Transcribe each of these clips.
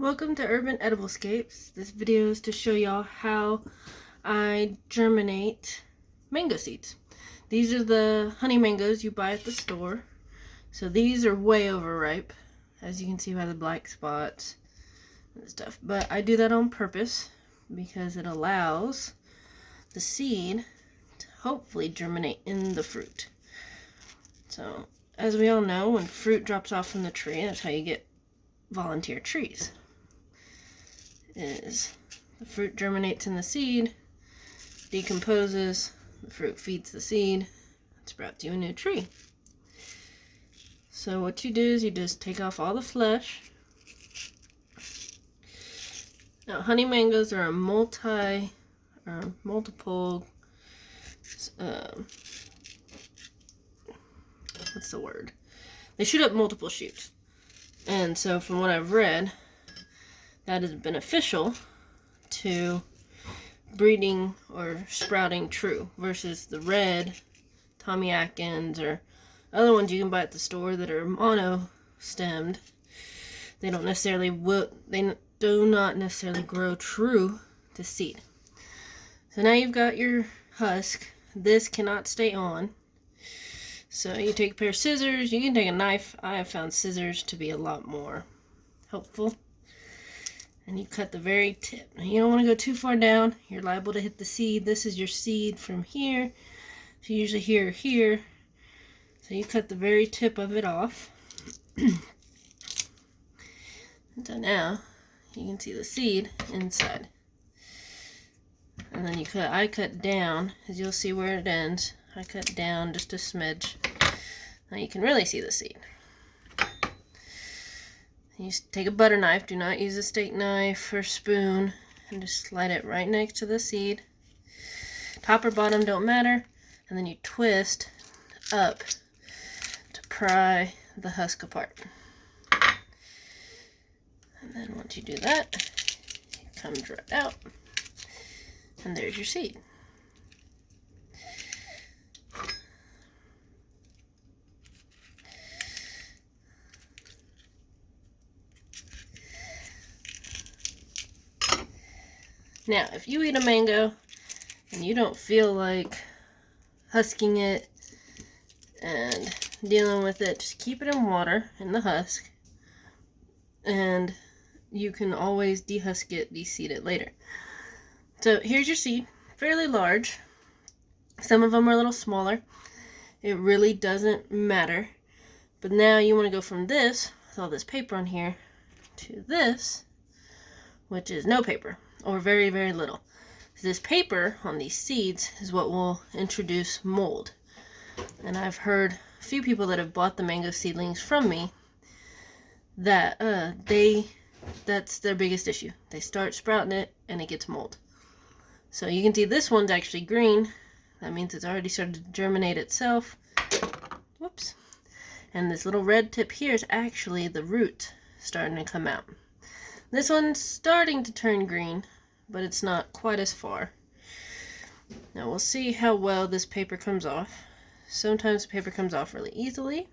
Welcome to Urban Ediblescapes. This video is to show y'all how I germinate mango seeds. These are the honey mangoes you buy at the store. So these are way overripe, as you can see by the black spots and stuff. But I do that on purpose because it allows the seed to hopefully germinate in the fruit. So as we all know, when fruit drops off from the tree, that's how you get volunteer trees. Is the fruit germinates in the seed, decomposes, the fruit feeds the seed, and sprouts you a new tree. So what you do is you just take off all the flesh. Now honey mangoes are a multiple, what's the word? They shoot up multiple shoots. And so from what I've read, that is beneficial to breeding or sprouting true versus the red Tommy Atkins or other ones you can buy at the store that are mono-stemmed. They do not necessarily grow true to seed. So now you've got your husk. This cannot stay on. So you take a pair of scissors. You can take a knife. I have found scissors to be a lot more helpful. And you cut the very tip. Now you don't want to go too far down. You're liable to hit the seed. This is your seed from here. So usually here or here. So you cut the very tip of it off. And so now you can see the seed inside. And then I cut down, as you'll see where it ends. I cut down just a smidge. Now you can really see the seed. You take a butter knife, do not use a steak knife or spoon, and just slide it right next to the seed. Top or bottom don't matter, and then you twist up to pry the husk apart. And then once you do that, it comes right out, and there's your seed. Now, if you eat a mango and you don't feel like husking it and dealing with it, just keep it in water in the husk, and you can always dehusk it, deseed it later. So here's your seed, fairly large. Some of them are a little smaller. It really doesn't matter. But now you want to go from this, with all this paper on here, to this, which is no paper. Or very, very little. This paper on these seeds is what will introduce mold. And I've heard a few people that have bought the mango seedlings from me that that's their biggest issue. They start sprouting it and it gets mold. So you can see this one's actually green. That means it's already started to germinate itself. Whoops. And this little red tip here is actually the root starting to come out. This one's starting to turn green, but it's not quite as far. Now we'll see how well this paper comes off. Sometimes the paper comes off really easily.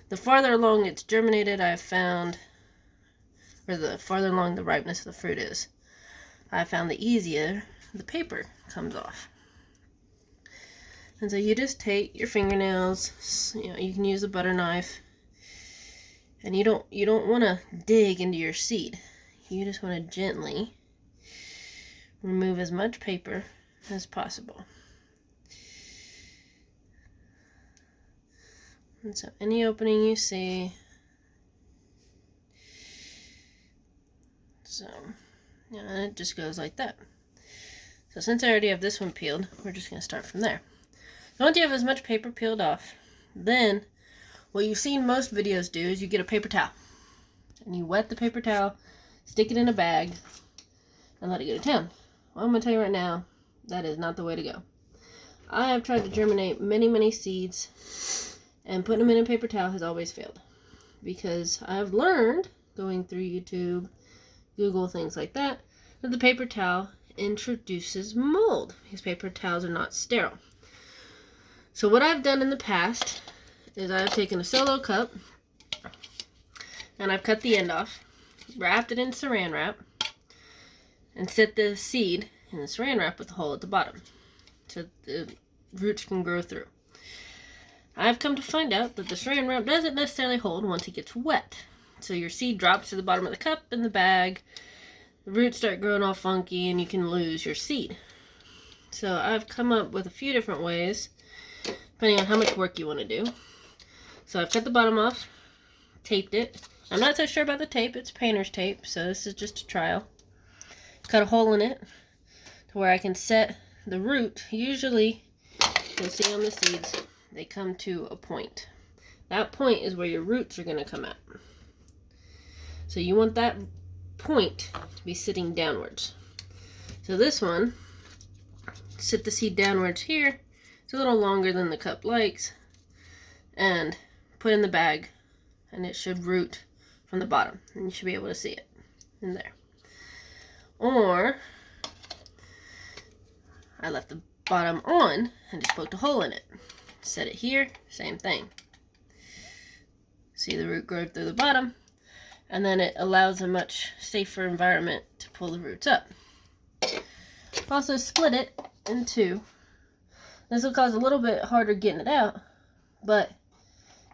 The farther along it's germinated, I've found, or the farther along the ripeness of the fruit is, I found the easier the paper comes off. And so you just take your fingernails, you can use a butter knife, and you don't want to dig into your seed. You just want to gently remove as much paper as possible. And so any opening you see. So, and it just goes like that. So since I already have this one peeled, we're just going to start from there. So once you have as much paper peeled off, then what you've seen most videos do is you get a paper towel. And you wet the paper towel, stick it in a bag, and let it go to town. Well, I'm going to tell you right now, that is not the way to go. I have tried to germinate many, many seeds, and putting them in a paper towel has always failed. Because I've learned, going through YouTube, Google, things like that, that the paper towel introduces mold. Because paper towels are not sterile. So what I've done in the past is I've taken a solo cup and I've cut the end off. wrapped it in saran wrap, and set the seed in the saran wrap with the hole at the bottom so the roots can grow through. I've come to find out that the saran wrap doesn't necessarily hold once it gets wet. So your seed drops to the bottom of the cup in the bag, the roots start growing all funky, and you can lose your seed. So I've come up with a few different ways, depending on how much work you want to do. So I've cut the bottom off, taped it. I'm not so sure about the tape, it's painter's tape, so this is just a trial. Cut a hole in it to where I can set the root. Usually, you'll see on the seeds, they come to a point. That point is where your roots are going to come out. So you want that point to be sitting downwards. So this one, sit the seed downwards here. It's a little longer than the cup likes. And put in the bag, and it should root from the bottom. And you should be able to see it in there. Or, I left the bottom on and just poked a hole in it. Set it here, same thing. See the root grow through the bottom, and then it allows a much safer environment to pull the roots up. Also split it in two. This will cause a little bit harder getting it out, but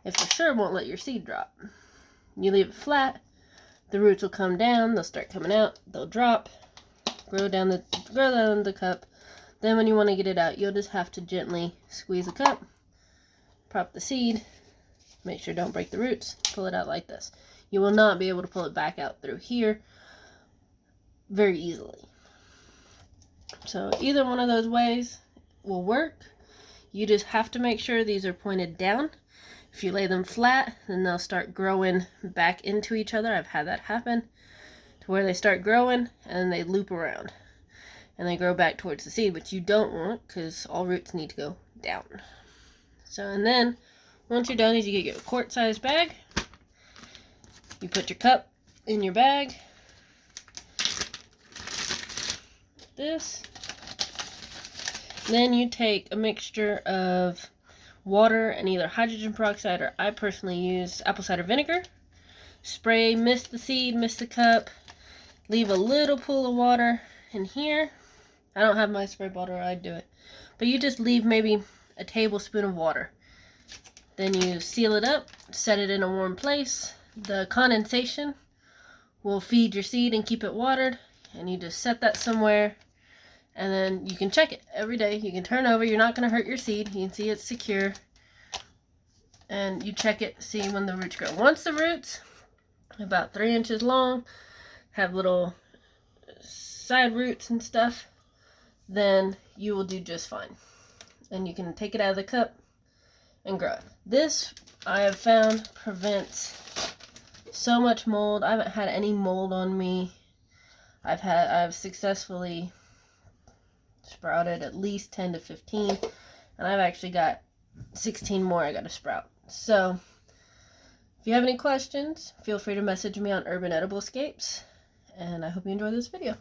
it for sure won't let your seed drop. You leave it flat, the roots will come down, they'll start coming out, they'll drop, grow down the cup. Then when you want to get it out, you'll just have to gently squeeze the cup, prop the seed, make sure don't break the roots, pull it out like this. You will not be able to pull it back out through here very easily. So either one of those ways will work. You just have to make sure these are pointed down. If you lay them flat, then they'll start growing back into each other. I've had that happen to where they start growing and they loop around and they grow back towards the seed, which you don't want because all roots need to go down. So, and then once you're done, is you get your quart size bag. You put your cup in your bag. Like this. Then you take a mixture of water and either hydrogen peroxide, or I personally use apple cider vinegar. Spray, mist the seed, mist the cup. Leave a little pool of water in here. I don't have my spray bottle, or I'd do it. But you just leave maybe a tablespoon of water. Then you seal it up, set it in a warm place. The condensation will feed your seed and keep it watered. And you just set that somewhere. And then you can check it every day. You can turn over. You're not going to hurt your seed. You can see it's secure. And you check it, see when the roots grow. Once the roots, about 3 inches long, have little side roots and stuff, then you will do just fine. And you can take it out of the cup and grow it. This, I have found, prevents so much mold. I haven't had any mold on me. I've successfully sprouted at least 10 to 15, and I've actually got 16 more I got to sprout. So if you have any questions, feel free to message me on Urban Edible Escapes, and I hope you enjoy this video.